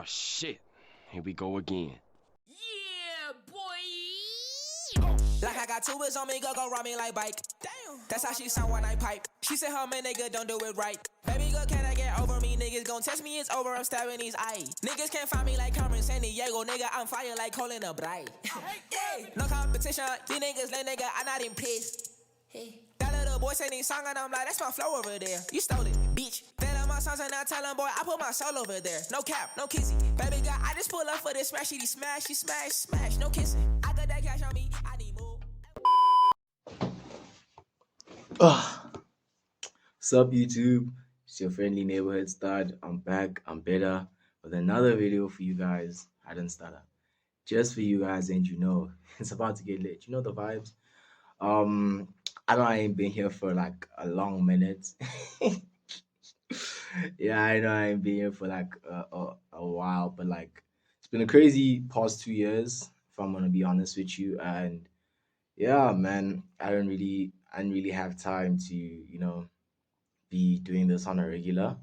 shit. Here we go again. Yeah, boy. Like I got 2 wheels on me, go ride me like bike. Damn. That's how she sound when I pipe. She said her man nigga don't do it right. Baby girl, can I get over me? Niggas gon' test me, it's over, I'm stabbing these eyes. Niggas can't find me like Carmen San Diego. Nigga, I'm fire like Colin a Bright. Yeah. No competition, these niggas lame nigga, I'm not in piss. Hey. That little boy say these song and I'm like, that's my flow over there. You stole it, bitch. Then my songs and I tell him, boy, I put my soul over there. No cap, no kissing. Baby girl, I just pull up for this smash, she smash, she smash, smash, no kissing. I got that cash on me, I need more. What's up, YouTube? It's your friendly neighborhood stud. I'm back. I'm better with another video for you guys. I didn't start up just for you guys, and you know it's about to get lit. You know the vibes. I know I ain't been here for like a long minute. Yeah, I know I ain't been here for like a while, but like it's been a crazy past 2 years. If I'm gonna be honest with you, and yeah, man, I didn't really have time to be doing this on a regular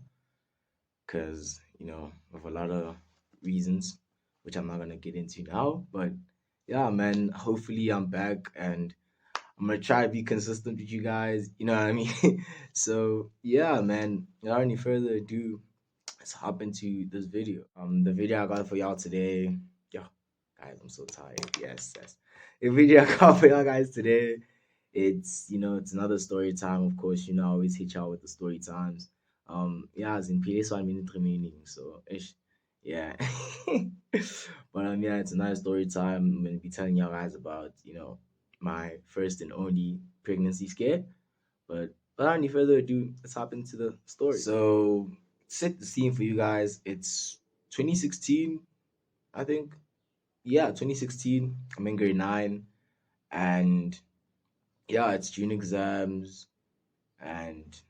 because of a lot of reasons which I'm not gonna get into now. But yeah, man, hopefully I'm back and I'm gonna try to be consistent with you guys. You know what I mean? So yeah, man. Without any further ado, let's hop into this video. The video I got for y'all today. Yeah, guys, I'm so tired. Yes. The video I got for y'all guys today. It's another story time. Of course, I always hit y'all with the story times. Yeah, as in PS 1 minute remaining. So ish. Yeah. But yeah, it's another story time. I'm gonna be telling y'all guys about, my first and only pregnancy scare. But without any further ado, let's hop into the story. So set the scene for you guys. It's 2016, I think. Yeah, 2016. I'm in grade 9, and yeah, it's June exams, and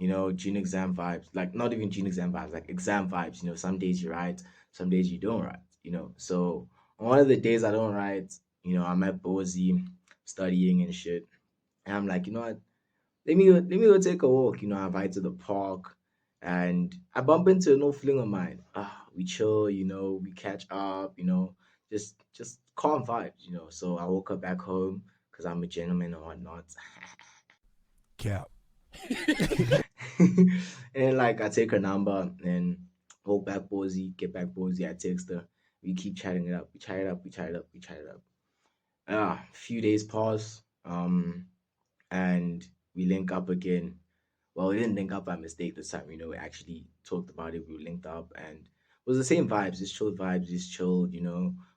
June exam vibes. Like not even June exam vibes, like exam vibes. Some days you write, some days you don't write. So on one of the days I don't write, I'm at Boise studying and shit, and I'm like, you know what? Let me go take a walk. I invite to the park, and I bump into an old fling of mine. We chill. We catch up. Just calm vibes. So I woke up back home because I'm a gentleman and whatnot. Cap. And like I take her number and walk back Boise, get back Boise. I text her. We keep chatting it up. We chat it up. We chat it up. We chat it up. A few days pass. And we link up again. Well, we didn't link up by mistake this time. We actually talked about it. We linked up, and it was the same vibes. Just chill vibes. Just chilled.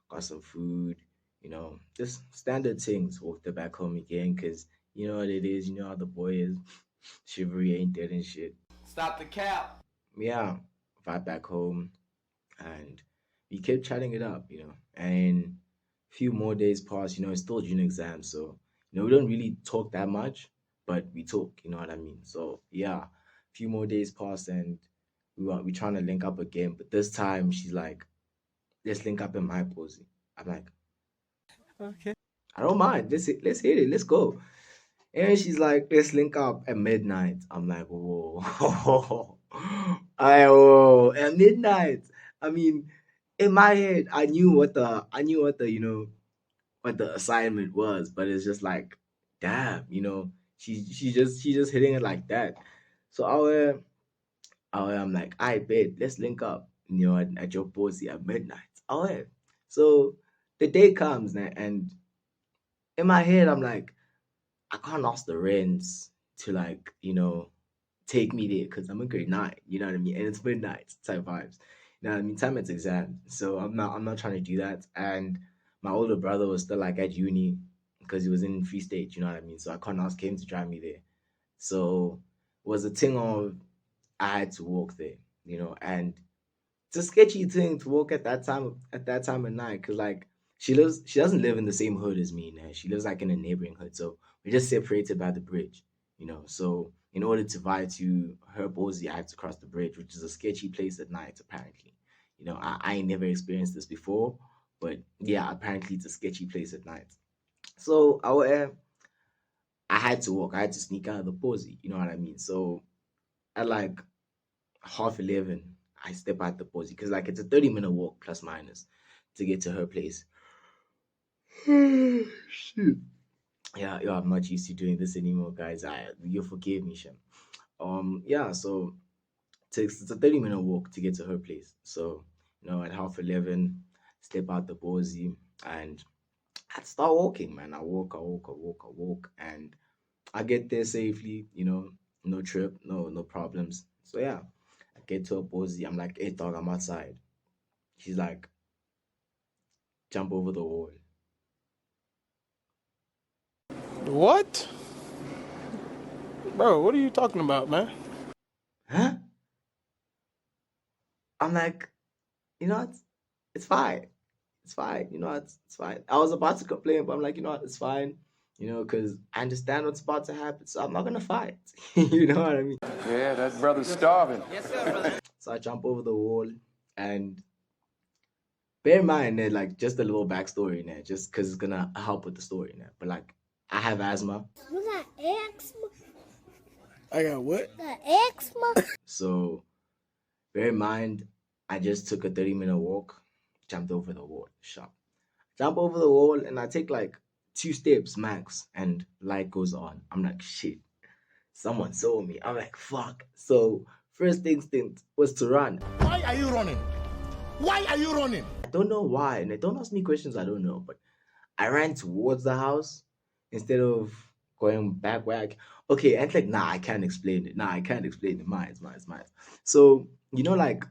Got some food. Just standard things. Walked her back home again because you know what it is. You know how the boy is. Chivalry ain't dead and shit. Stop the cap. Yeah, vibe back home, and we kept chatting it up. And a few more days passed. It's still June exams, so we don't really talk that much, but we talk. You know what I mean? So yeah, a few more days passed, and we trying to link up again. But this time she's like, "Let's link up in my Posy." I'm like, Okay. "I don't mind. Let's hit it. Let's go." And she's like, "Let's link up at midnight." I'm like, "Whoa, whoa, at midnight." I mean, in my head, what the assignment was, but it's just like, damn, she just hitting it like that. So I'm like, I bet, let's link up, at your posy at midnight. So the day comes, and in my head, I'm like, I can't ask the rents to like, take me there because I'm in grade 9, you know what I mean? And it's midnight type vibes. You know what I mean? Time it's exam. So I'm not trying to do that. And my older brother was still like at uni because he was in Free State, you know what I mean? So I can't ask him to drive me there. So it was a thing of I had to walk there, and it's a sketchy thing to walk at that time of night because like she doesn't live in the same hood as me now. She lives like in a neighboring hood. So we're just separated by the bridge, So in order to vie to her Bozy, I have to cross the bridge, which is a sketchy place at night, apparently. I ain't never experienced this before, but yeah, apparently it's a sketchy place at night. So I had to walk. I had to sneak out of the Bozy, you know what I mean? So at like half 11, I step out the posy because like it's a 30-minute walk plus minus to get to her place. Shit. Yeah, yeah, I'm not used to doing this anymore, guys. You forgive me, Shem. Yeah, so it's a 30-minute walk to get to her place. So, at 11:30, step out the posy and I'd start walking, man. I walk, and I get there safely, no trip, no problems. So yeah, I get to a posy. I'm like, hey dog, I'm outside. She's like, jump over the wall. What? Bro, what are you talking about, man? Huh? I'm like, what? It's fine. It's fine. It's fine. I was about to complain, but I'm like, it's fine. Because I understand what's about to happen, so I'm not gonna fight. You know what I mean? Yeah, that brother's starving. So I jump over the wall, and bear in mind that like just a little backstory in there, just because it's gonna help with the story in there. But like, I have asthma, You got eczema? I got what? Got eczema? so bear in mind, I just took a 30-minute walk, jumped over the wall, sharp. Jump over the wall, and I take like 2 steps max, and light goes on. I'm like, shit, someone saw me. I'm like, fuck. So first instinct was to run. Why are you running? Why are you running? I don't know why, and don't ask me questions I don't know, but I ran towards the house instead of going back where okay, and like, nah, I can't explain it. Nah, I can't explain it. Mine. So, like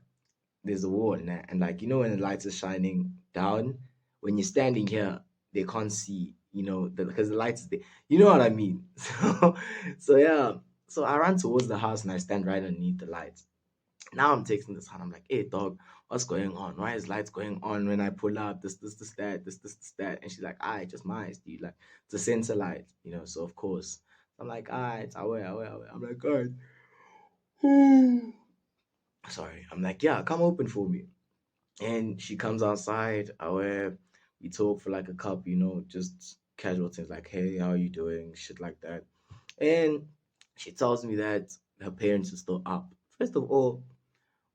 there's a wall and like when the lights are shining down, when you're standing here, they can't see, because the lights there. You know what I mean? So yeah. So I ran towards the house and I stand right underneath the lights. Now I'm texting this, and I'm like, hey dog, what's going on? Why is lights going on when I pull up? This, that. And she's like, alright, just mine, dude. Like, it's a sensor light, so of course. I'm like, alright, I will. I'm like, alright. Sorry. I'm like, yeah, come open for me. And she comes outside, we talk for like a cup, just casual things like, hey, how are you doing? Shit like that. And she tells me that her parents are still up. First of all,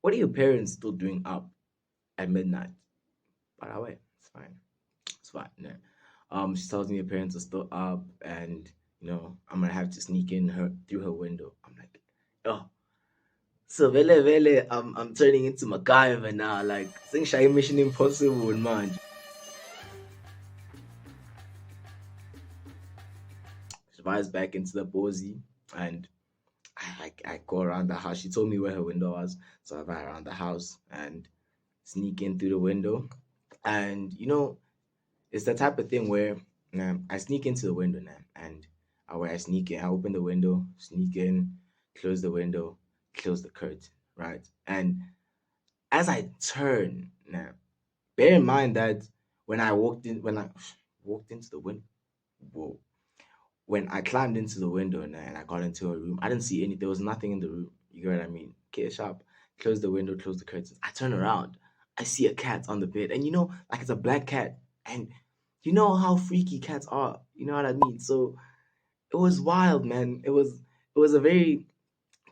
what are your parents still doing up at midnight? By the way, it's fine. It's fine. Yeah. She tells me her parents are still up, and I'm gonna have to sneak in her through her window. I'm like, oh, so vele, I'm turning into MacGyver now. Like, think Shy Mission Impossible, man. She flies back into the posy, and I go around the house. She told me where her window was, so I run around the house and sneak in through the window. And it's the type of thing where I sneak into the window now, and where I sneak in, I open the window, sneak in, close the window, close the curtain, right? And as I turn now, bear in mind that when I walked into the window, whoa, when I climbed into the window and I got into a room, I didn't see any. There was nothing in the room. You get what I mean? Okay, sharp. Close the window, close the curtains. I turn around. I see a cat on the bed, and like it's a black cat, and you know how freaky cats are. You know what I mean? So it was wild, man. It was a very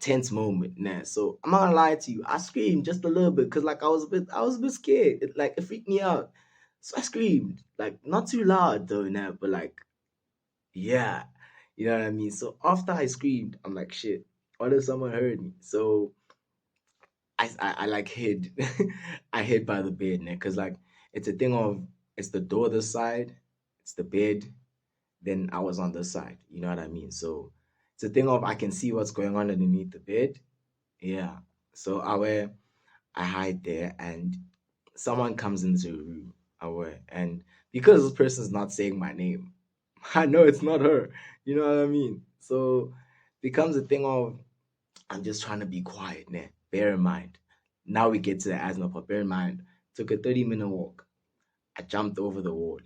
tense moment, nah. So I'm not gonna lie to you. I screamed just a little bit because like I was a bit scared. It freaked me out. So I screamed, like not too loud though, nah, but like yeah, you know what I mean. So after I screamed, I'm like, shit, what if someone heard me? So I like hid, I hid by the bed, man, because like it's a thing of it's the door this side, it's the bed, then I was on this side. You know what I mean? So it's a thing of I can see what's going on underneath the bed. Yeah. So I hide there, and someone comes into the room. And because this person's not saying my name, I know it's not her. You know what I mean? So becomes a thing of I'm just trying to be quiet now. Bear in mind. Now we get to the asthma part. Bear in mind. Took a 30-minute walk. I jumped over the wall.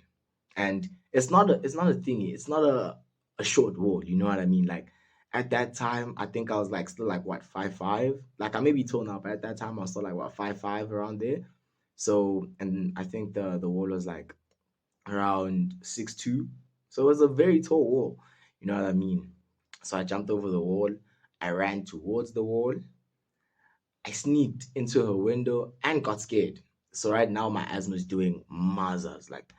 And it's not a thingy. It's not a short wall. You know what I mean? Like at that time, I think I was like still like what 5'5". Like I may be tall now, but at that time I was still like what 5'5" around there. So and I think the wall was like around 6'2". So it was a very tall wall. You know what I mean? So I jumped over the wall. I ran towards the wall. I sneaked into her window and got scared. So right now my asthma is doing mazas, like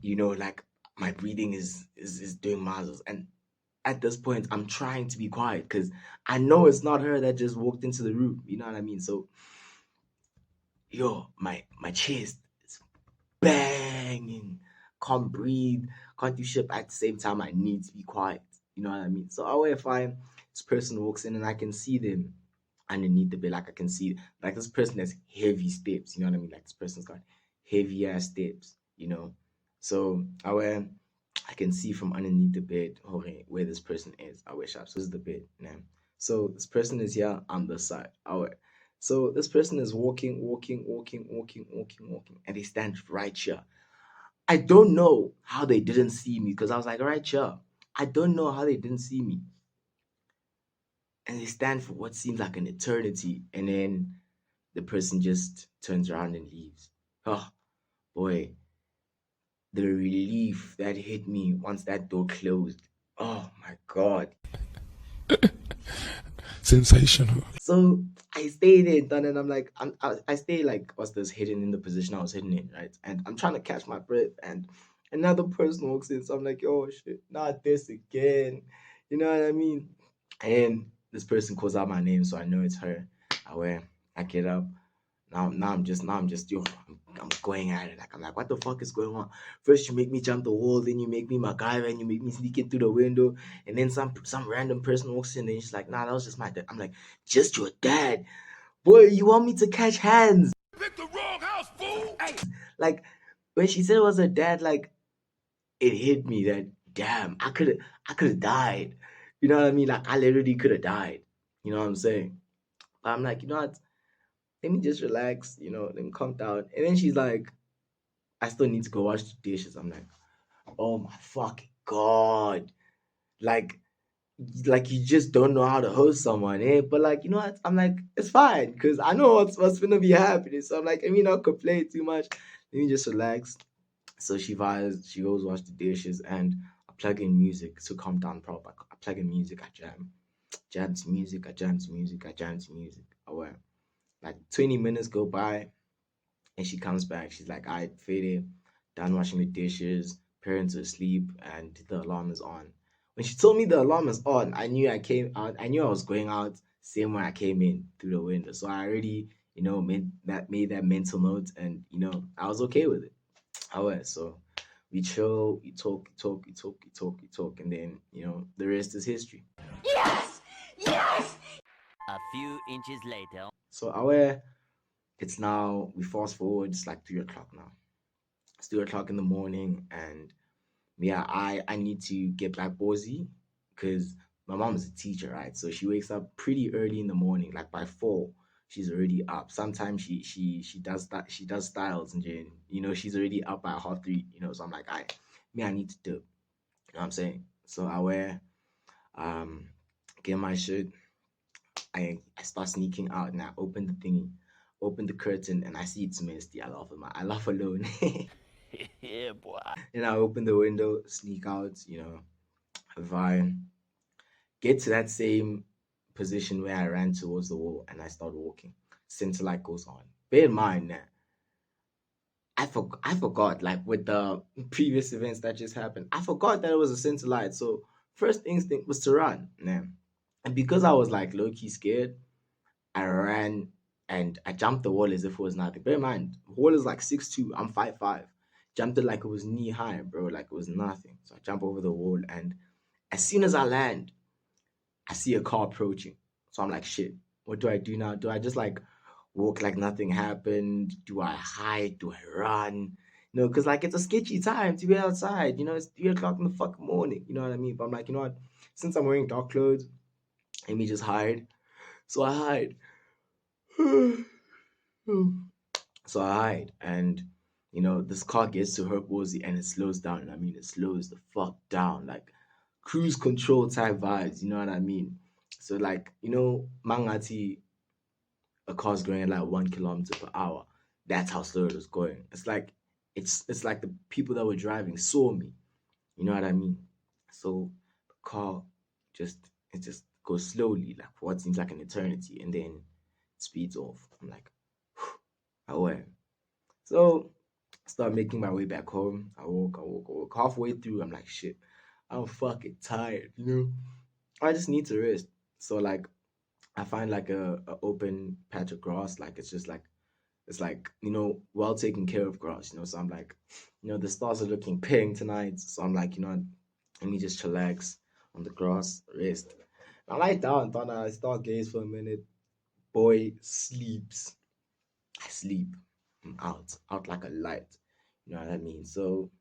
like my breathing is doing mazas. And at this point, I'm trying to be quiet because I know it's not her that just walked into the room. You know what I mean? So, my chest is banging. Can't breathe. Can't do shit. At the same time, I need to be quiet. You know what I mean? So I wait fine. This person walks in and I can see them underneath the bed. Like I can see, like this person has heavy steps. You know what I mean? Like this person's got heavy ass steps. So I can see from underneath the bed where this person is. I wish up. So this is the bed now. So this person is here on the side. So this person is walking, and they stand right here. I don't know how they didn't see me because I was like right here. I don't know how they didn't see me. And they stand for what seems like an eternity, and then the person just turns around and leaves. Oh boy, the relief that hit me once that door closed. Oh my god. Sensational. So I stayed in, and I'm like, I stay like, what's this, hidden in the position I was hidden in, right? And I'm trying to catch my breath, and another person walks in. So I'm like, oh shit, not this again. You know what I mean? And this person calls out my name, so I know it's her. I get up. Now I'm just I'm going at it. Like I'm like, what the fuck is going on? First you make me jump the wall, then you make me MacGyver, and you make me sneak in through the window, and then some random person walks in, and she's like, nah, that was just my dad. I'm like, just your dad, boy. You want me to catch hands? Pick the wrong house, fool! Like when she said it was her dad, like it hit me that damn, I could have died. You know what I mean? Like I literally could have died. You know what I'm saying? But I'm like, you know what? Let me just relax, let me calm down. And then she's like, I still need to go wash the dishes. I'm like, oh my fucking God. Like you just don't know how to host someone, eh? But like, you know what? I'm like, it's fine, because I know what's gonna be happening. So I'm like, let me not complain too much. Let me just relax. So she goes wash the dishes, and I plug in music to calm down proper. I plug in music, I jam to music, I jam to music, I jam to music. I went. Like 20 minutes go by and she comes back. She's like, all right, Fede, done washing the dishes, parents are asleep, and the alarm is on. When she told me the alarm is on, I knew I came out. I knew I was going out same way I came in through the window. So I already, made that mental note, and I was okay with it. However, so we chill, we talk, and then the rest is history. A few inches later. So it's now, we fast forward, it's like 3 o'clock now. It's 3 o'clock in the morning, and yeah, I need to get back Bozy because my mom is a teacher, right? So she wakes up pretty early in the morning, like by 4, she's already up. Sometimes she does that, she does styles, and then she's already up by 3:30. So I'm like, I need to do. You know what I'm saying? So I get my shit. I start sneaking out, and I open the thingy, open the curtain, and I see it's Misty. I laugh alone. Yeah, boy. And I open the window, sneak out, if I get to that same position where I ran towards the wall and I start walking, center light goes on. Bear in mind that I forgot, like with the previous events that just happened, I forgot that it was a center light. So first instinct was to run. Nah. And because I was like low key scared, I ran and I jumped the wall as if it was nothing. Bear in mind, the wall is like 6'2", I'm 5'5". Jumped it like it was knee high, bro, like it was nothing. So I jump over the wall, and as soon as I land, I see a car approaching. So I'm like, shit, what do I do now? Do I just like walk like nothing happened? Do I hide? Do I run? Because like it's a sketchy time to be outside. It's 3 o'clock in the fucking morning. You know what I mean? But I'm like, you know what? Since I'm wearing dark clothes, let me just hide. So I hide. So I hide, and this car gets to her Bozy and it slows down. I mean, it slows the fuck down, like cruise control type vibes. You know what I mean? So like, Mangati, a car's going at like 1 kilometer per hour. That's how slow it was going. It's like the people that were driving saw me. You know what I mean? So the car just goes slowly, like for what seems like an eternity, and then speeds off. I'm like, aware. So I start making my way back home. I woke. Halfway through, I'm like, shit, I'm fucking tired, you know? I just need to rest. So like I find like a open patch of grass, like it's like, well taken care of grass, so I'm like, the stars are looking pink tonight. So I'm like, let me just chillax on the grass, rest. I lie down, then I start gaze for a minute. Boy sleeps. I sleep. I'm out like a light. You know what I mean? So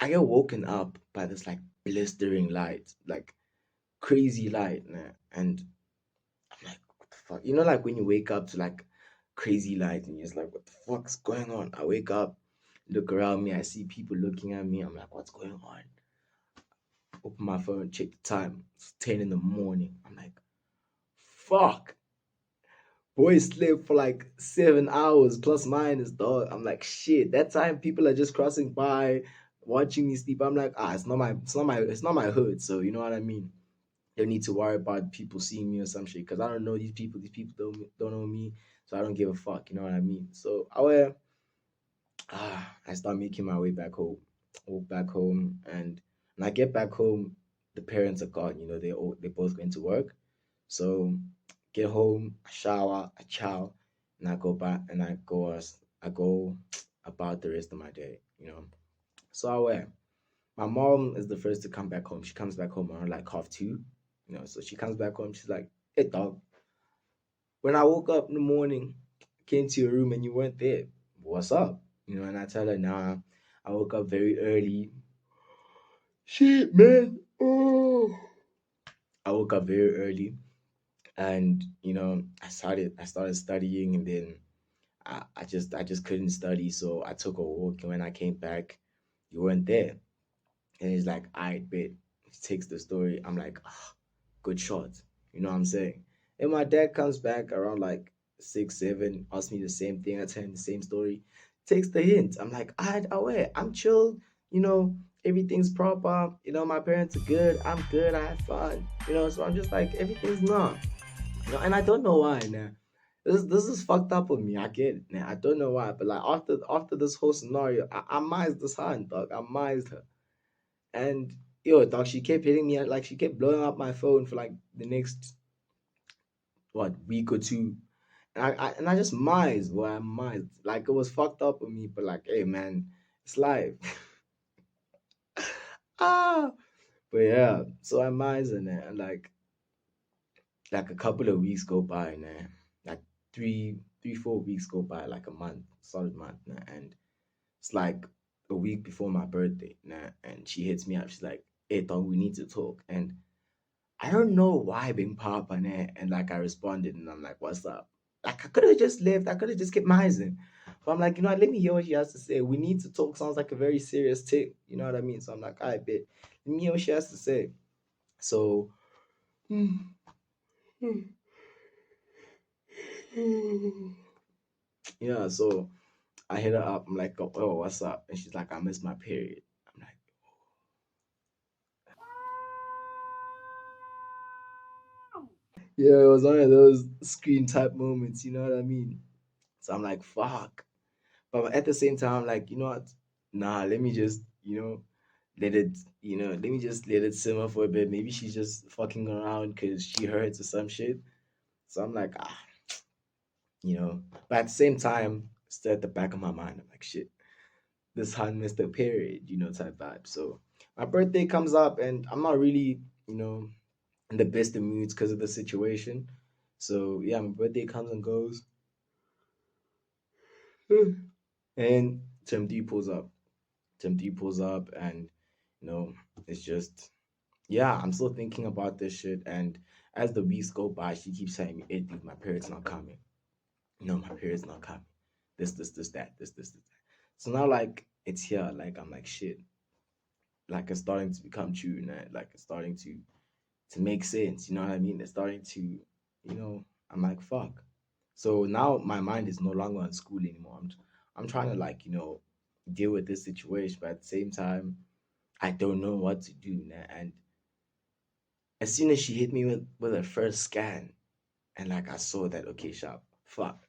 I get woken up by this like blistering light, like crazy light, nah. And I'm like, what the fuck? Like when you wake up to like crazy light and you're just like, what the fuck's going on? I wake up, look around me, I see people looking at me. I'm like, what's going on? Open my phone, check the time. It's 10 in the morning. I'm like, fuck. Boy slept for like 7 hours plus minus, dog. I'm like, shit. That time people are just crossing by, watching me sleep. I'm like, it's not my hood. So you know what I mean? Don't need to worry about people seeing me or some shit because I don't know these people. These people don't know me, so I don't give a fuck. You know what I mean? So I start making my way back home. Walk back home, and when I get back home, the parents are gone. They both went to work. So get home, I shower, I chow, and I go back and I go about the rest of my day. So my mom is the first to come back home. She comes back home around like half two. So she comes back home. She's like, "Hey, dog. When I woke up in the morning, came to your room and you weren't there. What's up?" And I tell her, "Nah, I woke up very early. Shit, man. Oh, I woke up very early, and I started studying, and then I just couldn't study, so I took a walk, and when I came back, you weren't there." And he's like, "I bet." He takes the story. I'm like, good shot. You know what I'm saying? And my dad comes back around like 6, 7, asks me the same thing. I tell him the same story. Takes the hint. I'm like, I'm aware. I'm chill. Everything's proper. My parents are good. I'm good. I have fun. So I'm just like, everything's not. And I don't know why now. This is fucked up with me. I get it. Now I don't know why, but like after this whole scenario, I mized this hand, dog. I mized her. And yo, dog, she kept hitting me, like she kept blowing up my phone for like the next week or two. And I just mized, boy, I mized. Like it was fucked up with me, but like, hey man, it's life. ah, but yeah, so I mized and like a couple of weeks go by, and like 4 weeks go by, like a month, solid month, and it's like a week before my birthday, and she hits me up. She's like, "Hey, dog, we need to talk." And I don't know why being pop on it, and like I responded, and I'm like, "What's up?" Like I could have just left. I could have just kept mizing. But I'm like, let me hear what she has to say. We need to talk sounds like a very serious tip. You know what I mean? So I'm like, I bet. Let me hear what she has to say. So yeah, so I hit her up. I'm like, "Oh, what's up?" And she's like, "I missed my period." I'm like, yeah, it was one of those screen type moments, you know what I mean? So I'm like, fuck. But at the same time, I'm like, you know what? Nah, let me just, let me just let it simmer for a bit. Maybe she's just fucking around because she hurts or some shit. So I'm like, but at the same time, still at the back of my mind, I'm like, shit, this hun missed a period, type vibe. So my birthday comes up and I'm not really, in the best of moods because of the situation. So yeah, my birthday comes and goes. And Tim D pulls up. Tim D pulls up, and you know, it's just yeah, I'm still thinking about this shit. And as the weeks go by, she keeps saying, "Hey, dude, my period's not coming. No, my period's not coming. This, that, this, that." So now, like, it's here. Like, I'm like, shit. Like, it's starting to become true, now. Like, it's starting to make sense. You know what I mean? It's starting to, I'm like, fuck. So now my mind is no longer on school anymore. I'm trying to like, deal with this situation, but at the same time, I don't know what to do now. And as soon as she hit me with her first scan, and like I saw that, okay, sharp, fuck,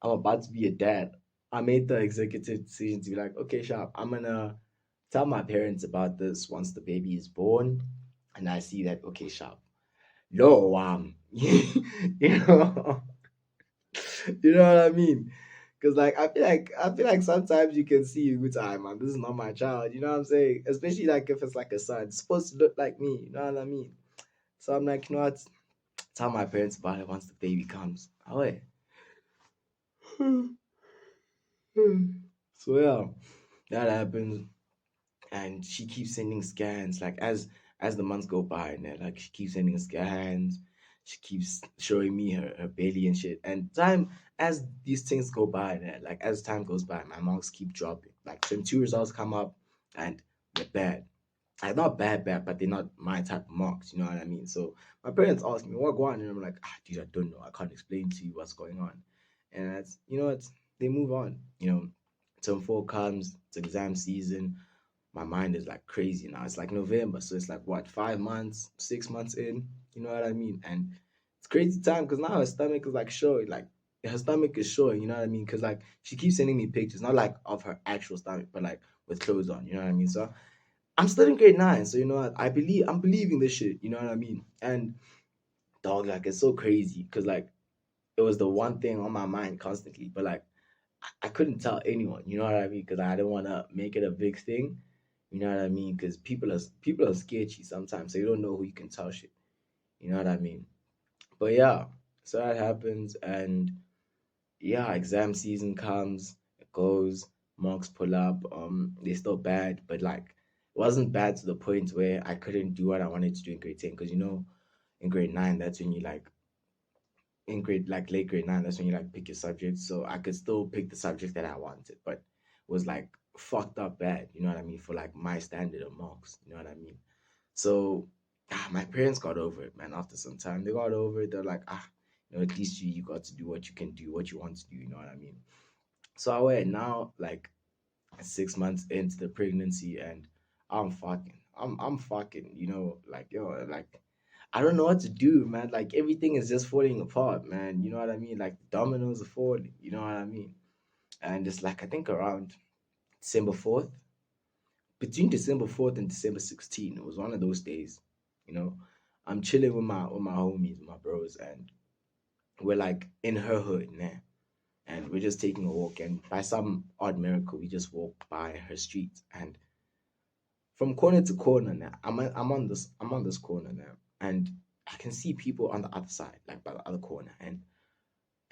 I'm about to be a dad. I made the executive decision to be like, okay, sharp, I'm gonna tell my parents about this once the baby is born, and I see that, okay, sharp, no, you know, you know what I mean? Because like I feel like sometimes you can see which man, this is not my child. You know what I'm saying? Especially like if it's like a son, it's supposed to look like me. You know what I mean? So I'm like, you know what? Tell my parents about it once the baby comes. Oh wait. So yeah, that happens, and she keeps sending scans like as the months go by, and then like she keeps sending scans. She keeps showing me her belly and shit. And time as these things go by, and like as time goes by, my marks keep dropping. Like some two results come up, and they're bad. Like not bad, but they're not my type of marks. You know what I mean? So my parents ask me what going on, and I'm like, dude, I don't know. I can't explain to you what's going on. And that's it's they move on. Term four comes, it's exam season. My mind is like crazy now. It's like November, so it's like what 5 months, 6 months in. You know what I mean? And it's crazy time because now her stomach is like showing, like her stomach is showing. You know what I mean? Because like she keeps sending me pictures, not like of her actual stomach, but like with clothes on. You know what I mean? So I'm still in grade 9, so you know what? I'm believing this shit. You know what I mean? And dog, like it's so crazy because like it was the one thing on my mind constantly, but like I couldn't tell anyone. You know what I mean? Because I didn't want to make it a big thing. You know what I mean? Because people are sketchy sometimes, so you don't know who you can tell shit. You know what I mean? But yeah, so that happens, and yeah, exam season comes, it goes, marks pull up. They're still bad, but like it wasn't bad to the point where I couldn't do what I wanted to do in grade 10. Because in grade 9, that's when you like in grade like late grade 9, that's when you like pick your subject. So I could still pick the subject that I wanted, but it was like fucked up bad, you know what I mean, for like my standard of marks, you know what I mean. So my parents got over it, man. After some time, they got over it. They're like, at least you got to do what you can do, what you want to do, you know what I mean. So I went now, like 6 months into the pregnancy, and I'm fucking, like yo, like I don't know what to do, man. Like everything is just falling apart, man. You know what I mean? Like dominoes are falling, you know what I mean? And it's like I think around December 4th, between December 4th and December 16th, it was one of those days, you know. I'm chilling with my homies, my bros, and we're like in her hood, man. And we're just taking a walk, and by some odd miracle, we just walk by her street, and from corner to corner now, I'm on this corner now, and I can see people on the other side, like by the other corner, and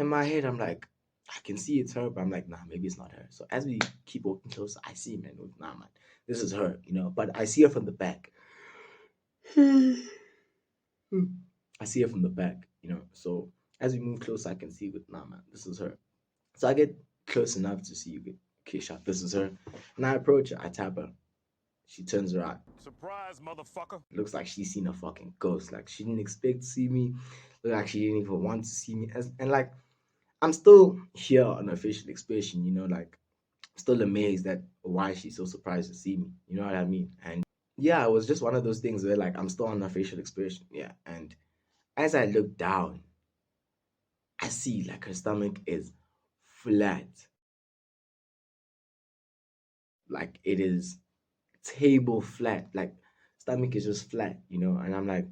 in my head, I'm like, I can see it's her, but I'm like, nah, maybe it's not her. So as we keep walking closer, I see, man, nah, man, this is her, but I see her from the back. I see her from the back. So as we move closer, I can see, with nah, man, this is her. So I get close enough to see, okay, shot, this is her. And I approach her, I tap her. She turns around. Surprise, motherfucker. Looks like she's seen a fucking ghost. Like she didn't expect to see me. Look like she didn't even want to see me. And like I'm still here on a facial expression, like I'm still amazed at why she's so surprised to see me. You know what I mean? And yeah, it was just one of those things where like I'm still on a facial expression. Yeah. And as I look down, I see like her stomach is flat. Like it is table flat. Like stomach is just flat. And I'm like,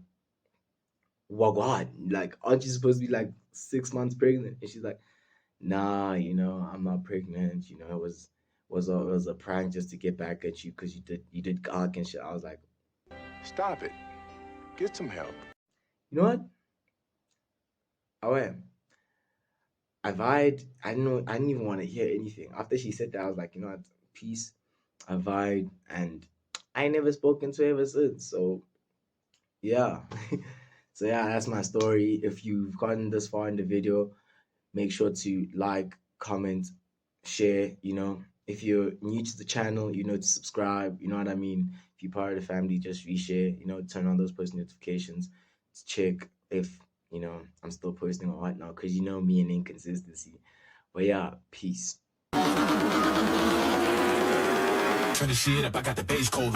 well, God, like, aren't you supposed to be like 6 months pregnant? And she's like, nah, I'm not pregnant. It was a prank just to get back at you because you did cock and shit. I was like, Stop it. Get some help. you know what? I went. I vibed. I didn't know. I didn't even want to hear anything. After she said that, I was like, you know what? Peace. I vibed, and I ain't never spoken to her ever since. So yeah. So yeah, that's my story. If you've gotten this far in the video, make sure to like, comment, share. If you're new to the channel, to subscribe, you know what I mean? If you're part of the family, just reshare, turn on those post notifications to check if, I'm still posting or whatnot, because me and inconsistency. But yeah, peace. Finish it up, I got the base cold.